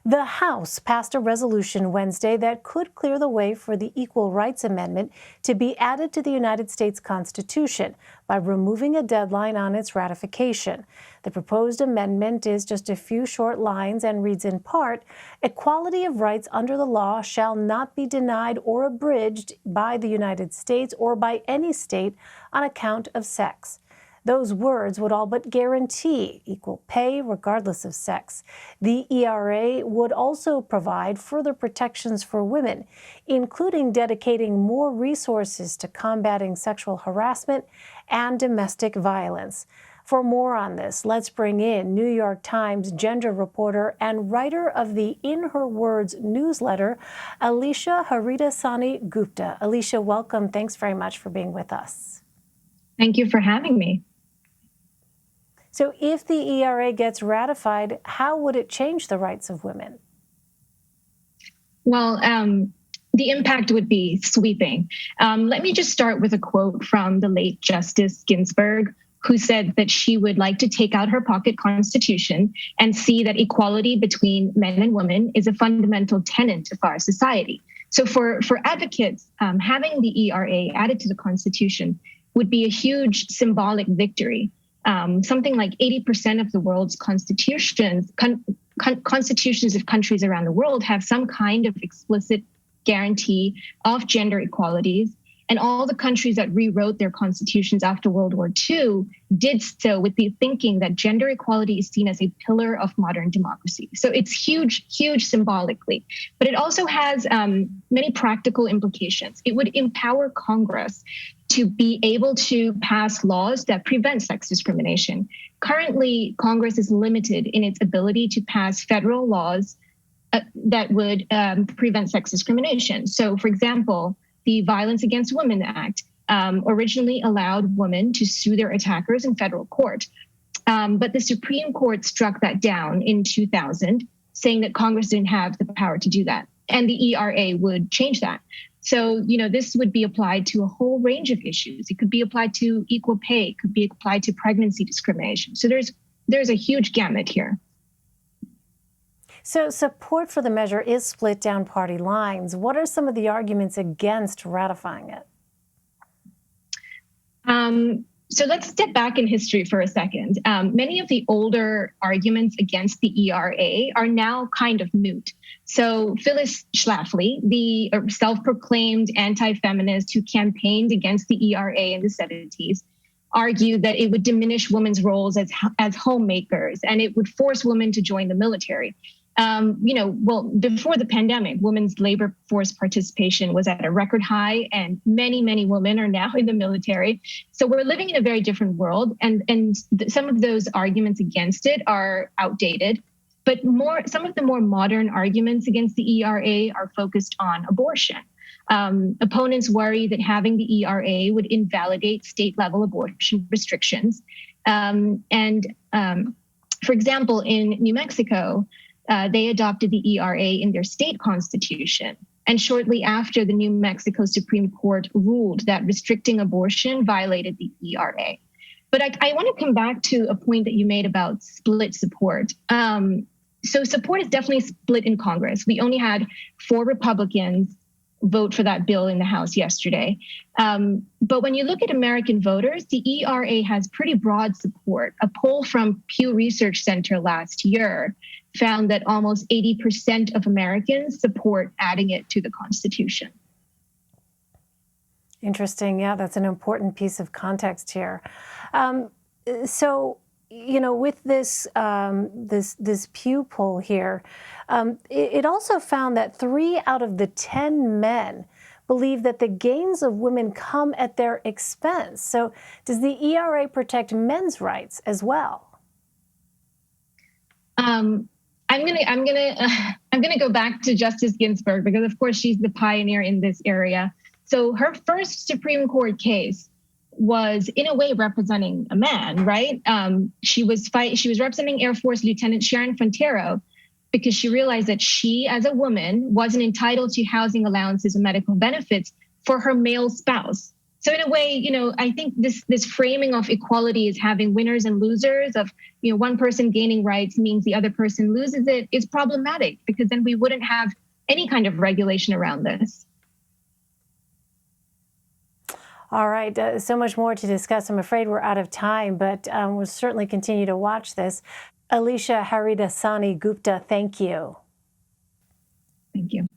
The House passed a resolution Wednesday that could clear the way for the Equal Rights Amendment to be added to the United States Constitution by removing a deadline on its ratification. The proposed amendment is just a few short lines and reads in part, "Equality of rights under the law shall not be denied or abridged by the United States or by any state on account of sex." Those words would all but guarantee equal pay regardless of sex. The ERA would also provide further protections for women, including dedicating more resources to combating sexual harassment and domestic violence. For more on this, let's bring in New York Times gender reporter and writer of the In Her Words newsletter, Alisha Haridasani Gupta. Alisha, welcome. Thanks very much for being with us. Thank you for having me. So if the ERA gets ratified, how would it change the rights of women? Well, the impact would be sweeping. Let me just start with a quote from the late Justice Ginsburg, who said that she would like to take out her pocket constitution and see that equality between men and women is a fundamental tenet of our society. So for advocates, having the ERA added to the Constitution would be a huge symbolic victory. Something like 80% of the world's constitutions of countries around the world have some kind of explicit guarantee of gender equalities. And all the countries that rewrote their constitutions after World War II did so with the thinking that gender equality is seen as a pillar of modern democracy. So it's huge, huge symbolically, but it also has many practical implications. It would empower Congress to be able to pass laws that prevent sex discrimination. Currently, Congress is limited in its ability to pass federal laws that would prevent sex discrimination. So, for example, the Violence Against Women Act originally allowed women to sue their attackers in federal court. But the Supreme Court struck that down in 2000, saying that Congress didn't have the power to do that. And the ERA would change that. So, this would be applied to a whole range of issues. It could be applied to equal pay, it could be applied to pregnancy discrimination. So there's a huge gamut here. So support for the measure is split down party lines. What are some of the arguments against ratifying it? So let's step back in history for a second. Many of the older arguments against the ERA are now kind of moot. So Phyllis Schlafly, the self-proclaimed anti-feminist who campaigned against the ERA in the 70s, argued that it would diminish women's roles as homemakers and it would force women to join the military. Before the pandemic, women's labor force participation was at a record high, and many, many women are now in the military. So we're living in a very different world, and some of those arguments against it are outdated. But some of the more modern arguments against the ERA are focused on abortion. Opponents worry that having the ERA would invalidate state-level abortion restrictions. For example, in New Mexico, they adopted the ERA in their state constitution. And shortly after, the New Mexico Supreme Court ruled that restricting abortion violated the ERA. But I want to come back to a point that you made about split support. So support is definitely split in Congress. We only had 4 Republicans vote for that bill in the House yesterday. But when you look at American voters, the ERA has pretty broad support. A poll from Pew Research Center last year found that almost 80% of Americans support adding it to the Constitution. Interesting. Yeah, that's an important piece of context here. With this Pew poll here, it also found that 3 out of the 10 men believe that the gains of women come at their expense. So does the ERA protect men's rights as well? I'm gonna go back to Justice Ginsburg because, of course, she's the pioneer in this area. So her first Supreme Court case was in a way representing a man, right? She was representing Air Force Lieutenant Sharon Frontiero because she realized that she, as a woman, wasn't entitled to housing allowances and medical benefits for her male spouse. So in a way, I think this framing of equality is having winners and losers of, one person gaining rights means the other person loses it is problematic, because then we wouldn't have any kind of regulation around this. All right, so much more to discuss. I'm afraid we're out of time, but we'll certainly continue to watch this. Alisha Haridasani Gupta, thank you. Thank you.